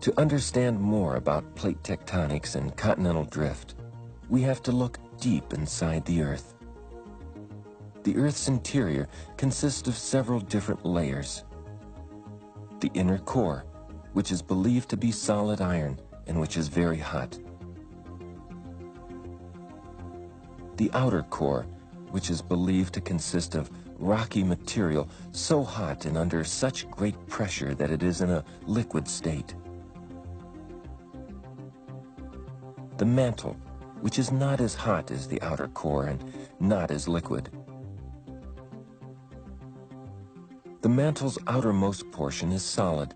To understand more about plate tectonics and continental drift, we have to look deep inside the Earth. The Earth's interior consists of several different layers. The inner core, which is believed to be solid iron and which is very hot. The outer core, which is believed to consist of rocky material so hot and under such great pressure that it is in a liquid state. The mantle, which is not as hot as the outer core and not as liquid. The mantle's outermost portion is solid.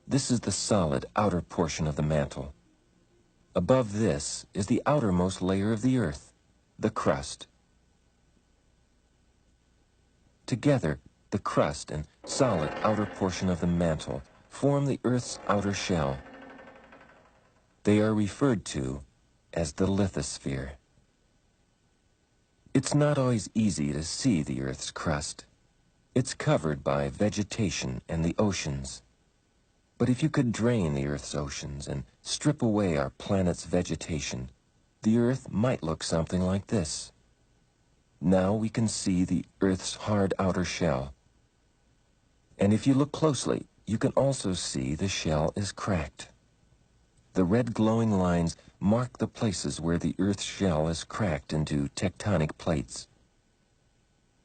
This is the solid outer portion of the mantle. Above this is the outermost layer of the Earth, the crust. Together, the crust and solid outer portion of the mantle form the Earth's outer shell. They are referred to as the lithosphere. It's not always easy to see the Earth's crust. It's covered by vegetation and the oceans. But if you could drain the Earth's oceans and strip away our planet's vegetation, the Earth might look something like this. Now we can see the Earth's hard outer shell. And if you look closely, you can also see the shell is cracked. The red glowing lines mark the places where the Earth's shell is cracked into tectonic plates.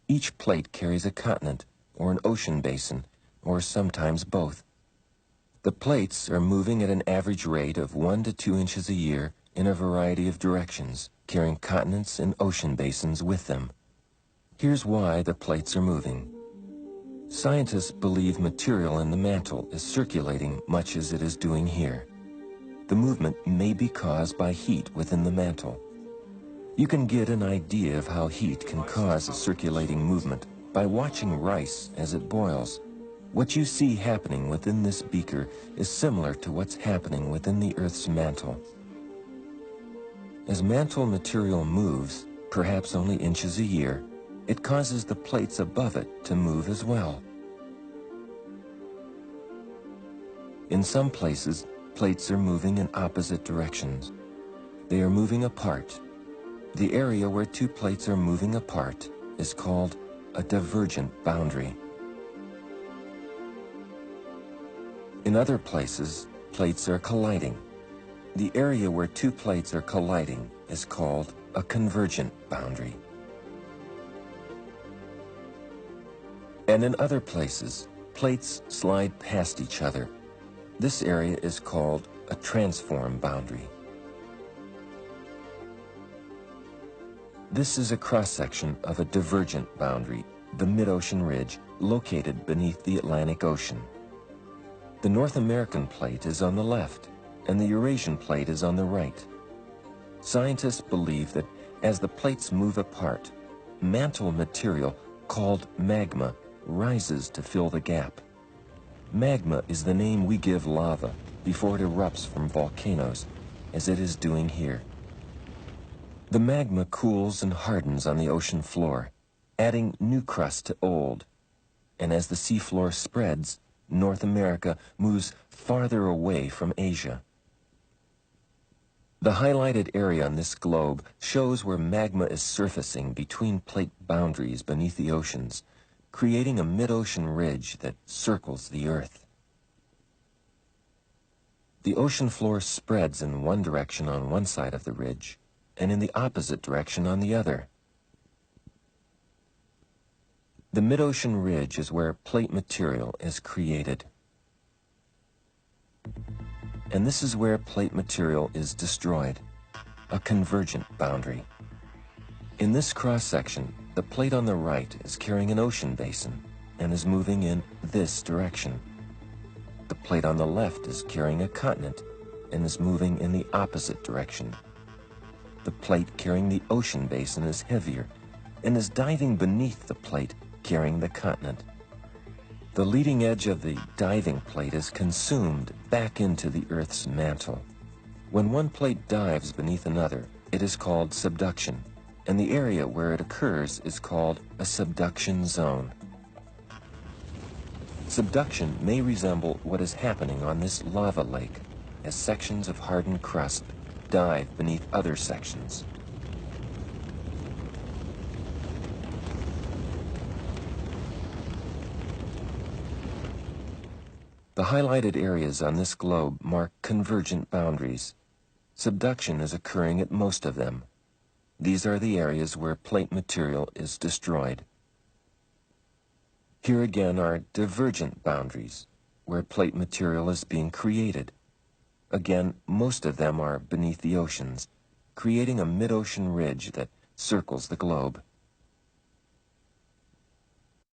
Each plate carries a continent or an ocean basin, or sometimes both. The plates are moving at an average rate of 1 to 2 inches a year in a variety of directions, carrying continents and ocean basins with them. Here's why the plates are moving. Scientists believe material in the mantle is circulating much as it is doing here. The movement may be caused by heat within the mantle. You can get an idea of how heat can cause a circulating movement by watching rice as it boils. What you see happening within this beaker is similar to what's happening within the Earth's mantle. As mantle material moves, perhaps only inches a year, it causes the plates above it to move as well. In some places, plates are moving in opposite directions. They are moving apart. The area where two plates are moving apart is called a divergent boundary. In other places, plates are colliding. The area where two plates are colliding is called a convergent boundary. And in other places, plates slide past each other. This area is called a transform boundary. This is a cross-section of a divergent boundary, the mid-ocean ridge, located beneath the Atlantic Ocean. The North American plate is on the left, and the Eurasian plate is on the right. Scientists believe that as the plates move apart, mantle material called magma rises to fill the gap. Magma is the name we give lava before it erupts from volcanoes, as it is doing here. The magma cools and hardens on the ocean floor, adding new crust to old. And as the seafloor spreads, North America moves farther away from Asia. The highlighted area on this globe shows where magma is surfacing between plate boundaries beneath the oceans, creating a mid-ocean ridge that circles the Earth. The ocean floor spreads in one direction on one side of the ridge, and in the opposite direction on the other. The mid-ocean ridge is where plate material is created. And this is where plate material is destroyed, a convergent boundary. In this cross-section, the plate on the right is carrying an ocean basin and is moving in this direction. The plate on the left is carrying a continent and is moving in the opposite direction. The plate carrying the ocean basin is heavier and is diving beneath the plate carrying the continent. The leading edge of the diving plate is consumed back into the Earth's mantle. When one plate dives beneath another, it is called subduction, and the area where it occurs is called a subduction zone. Subduction may resemble what is happening on this lava lake as sections of hardened crust dive beneath other sections. The highlighted areas on this globe mark convergent boundaries. Subduction is occurring at most of them. These are the areas where plate material is destroyed. Here again are divergent boundaries, where plate material is being created. Again, most of them are beneath the oceans, creating a mid-ocean ridge that circles the globe.